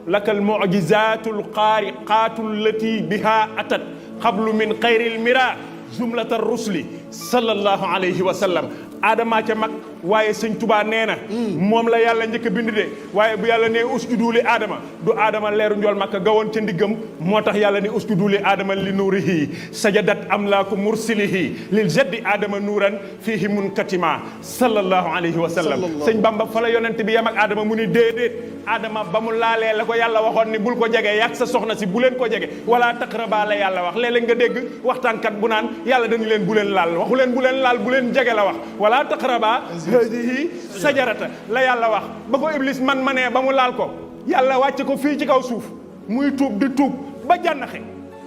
lakal mu'jizatul xaariqaatu lati biha atat xablu min xayril mira jumlatar rusli sallallahu alayhi wa sallam. Adama ca mag waaye sëñ Tuubaa nee na moom la yàlla njëkk a bind de waaye bu yàlla nee usjudu li Adama du Adama leeru njool makka gawoon ca ndiggam moo tax yàlla ne usjudu li Adama li nuurihi sajadat amlaaku mursilihi lil jaddi Adama nuuran fiihi munkatima sallallahu alayhi wa sallam. sëñ Bamba fa la yonent bi yam ak Adama mu ni déedéet Adama ba mu laalee la ko yàlla waxoon ni bul ko jege yàgg sa soxna si bu leen ko jege wala taqraba la yàlla wax léeg-léeg nga dégg waxtaankat bu naan yàlla dañu leen bu leen laal waxu leen bu leen laal bu leen jege la wax wala taqraba hadihi sajarata la yàlla wax ba ko Iblis man manee ba mu laal ko yàlla wàcce ko fii ci kaw suuf muy tuub di tuub ba jànnaxe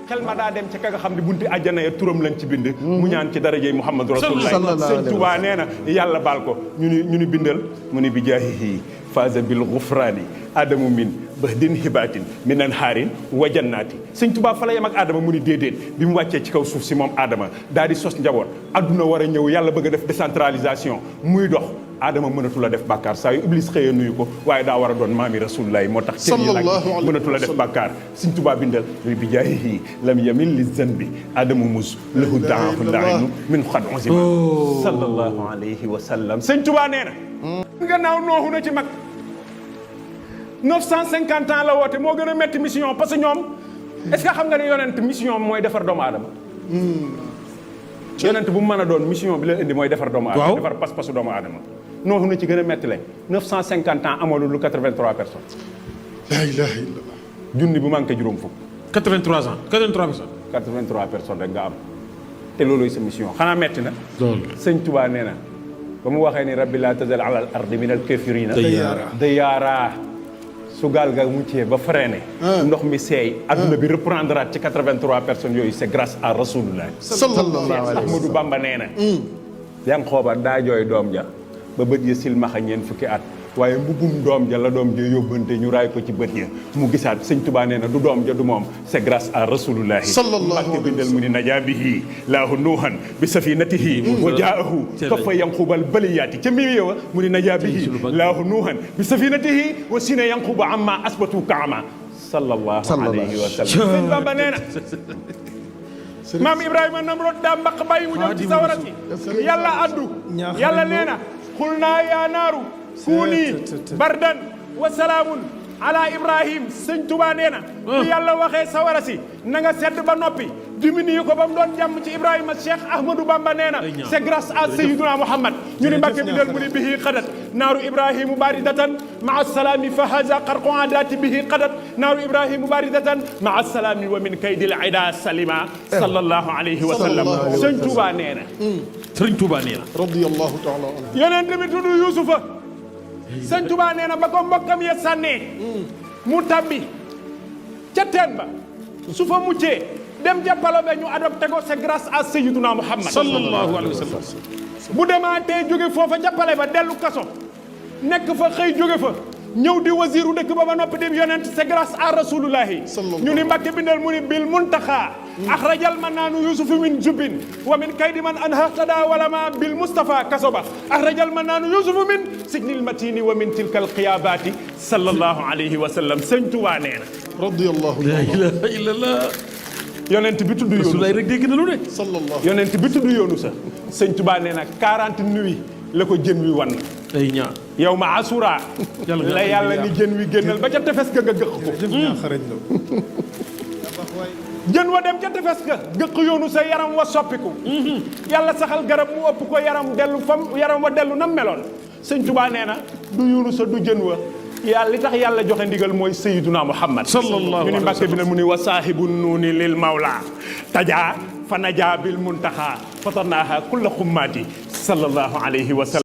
xel ma daa dem ci ka nga xam ne bunti àjjana ya turam lañ ci bind mu ñaan ci darajey Muhammadu Rasulullah sëñ Tuubaa nee na yàlla baal ko ñu ni bindal mu ni bi jaahihi faaza bil gufraani adamu min bahdin hibaatin minan haarin wa jannaati. sëñ Tuubaa fa la yem ak Adama mu ni déedéet bi mu wàccee ci kaw suuf si moom Adama daal di sos njaboot adduna war a ñëw yàlla bëgg a def décentralisation muy dox Adama mënatu la def bàkkaar saa yu Iblis xëyee nuyu ko waaye daa war a doon maami Rasulullah moo tax cër yi nag mënatu la def bàkkaar. sëñ Tuubaa bindal bi jaahihi lam yamil li zanbi adamu mus lahu daahu lainu min xad onzima sallallahu alayhi wa sallam. sëñ Tuubaa nee na gannaaw nooxu na ci mag 950 ans la woote moo gën a metti mission parce que ñoom est-ce que xam nga ne yonent mission mooy defar doomu aadama. yonent bu mu mën a doon mission bi leen indi mooy defar doomu aadama. defar pas-pasu doomu aadama. nooxu na ci gën a metti le 950 ans amoon lu 83 personnes. la ilaha illallah. junni bu manqué juróom fukk. 83 ans 83 personnes. 83 personnes rek nga am te loolooy sa mission xanaa metti na. loolu sëñ Tuubaa nee na ba mu waxee ni rabbi laa tazal ala al ardi min al kafirina dayyaara su gaal ga muccee ba freiné ndox mi seey adduna bi reprendre ci 83 personnes yooyu c'est grâce à rasulullah sallallahu alayhi wa sallam. Ahmadou Bamba nee na Yankooba daa jooy doom ja ba bët ya silmaxa ñeent fukki at waaye mbubum doom ja la doom ja yóbbante ñu raay ko ci bët ya mu gisaat sëñ Tuubaa nee na du doom ja du moom c'est grâce à rasulullah Mbàkke bindal mu ni najaa bihi laahu nuuhan bi safinatihi wa jaahu kafa yanqubal baliyaati ca mi yowa mu ni najaa bihi laahu nuuhan bi safinatihi wa sina yanquba amma asbatu kaama sallallahu alayhi wa sallam. sëñ Bamba nee na maam Ibrahima Namrod daa mbaq bàyyi mu jëm ci sawara si yàlla addu yàlla nee na xul naa yaa naaru kuuni bardan wa salaamun ala Ibrahim. sëñ Tuubaa nee na bu yàlla waxee sawara si na nga sedd ba noppi diminué ko ba mu doon jàmm ci Ibrahima. Cheikh Ahmadou Bamba nee na c'est grâce à Seydina Muhammad ñu ni Mbàkke bi del mu ni bihi qadat naaru Ibrahimu baridatan maa salaami fa haza qarqu adati bihi qadat naaru Ibrahimu baridatan maa salaami wa min kaydil ida salima sallallahu alayhi wa sallam. sëñ Tuubaa nee na sëriñ Tuubaa nee na radiyallahu taala anhu. yonent bi tudd Yuusufa sëñ Tuubaa nee na ba ko mbokkam ya sànnee mu tabbi ca teen ba su fa muccee dem jàppalo be ñu adopté ko c'est grâce à Sayyiduna Muhammad sallallahu alayhi wa sallam. bu demaatee jóge foofa jàppale ba dellu kaso nekk fa xëy jóge fa ñëw di wasiiru dëkk ba noppi dem yonent c'est grâce à rasulullahi. ñu ni Mbàkke bindal mu ni bil muntaxa axrajal mannaanu yusufu min jubbin wa min kaydi man an hahtada wala ma bil mustafa kaso ba axrajal mannaanu yusufu min signil matini wa min tilkal qiyabaati sallallahu alayhi wa sallam. sëñ Tuubaa nee na radiyallahu la ilaha illallah. yonent bi tudd yoonu Rasulaay rek dégg na lu ne. sallallahu yonent bi tudd yoonu sa sëñ Tuubaa nee na 40 nuits la ko jën wi wan ay ñaar yow ma asura la yàlla ni jën wi génnal ba ca tefes ga nga gëq ko jën wa dem ca tefes ga gëq yoonu sa yaram wa soppiku yàlla saxal garab mu ëpp ko yaram dellu fam yaram wa dellu nam meloon. sëñ Tuubaa nee na du yoonu sa du jën wa yàlla li tax yàlla joxe ndigal mooy Sayyiduna Muhammad sallallahu alayhi wa sallam. ñu ni Mbàkke bi ne mu ni wa saahibu nuuni lil mawla tajaa fa najaa bil muntaxa fatanaaha kulla xummaati sallallahu alayhi wa sallam.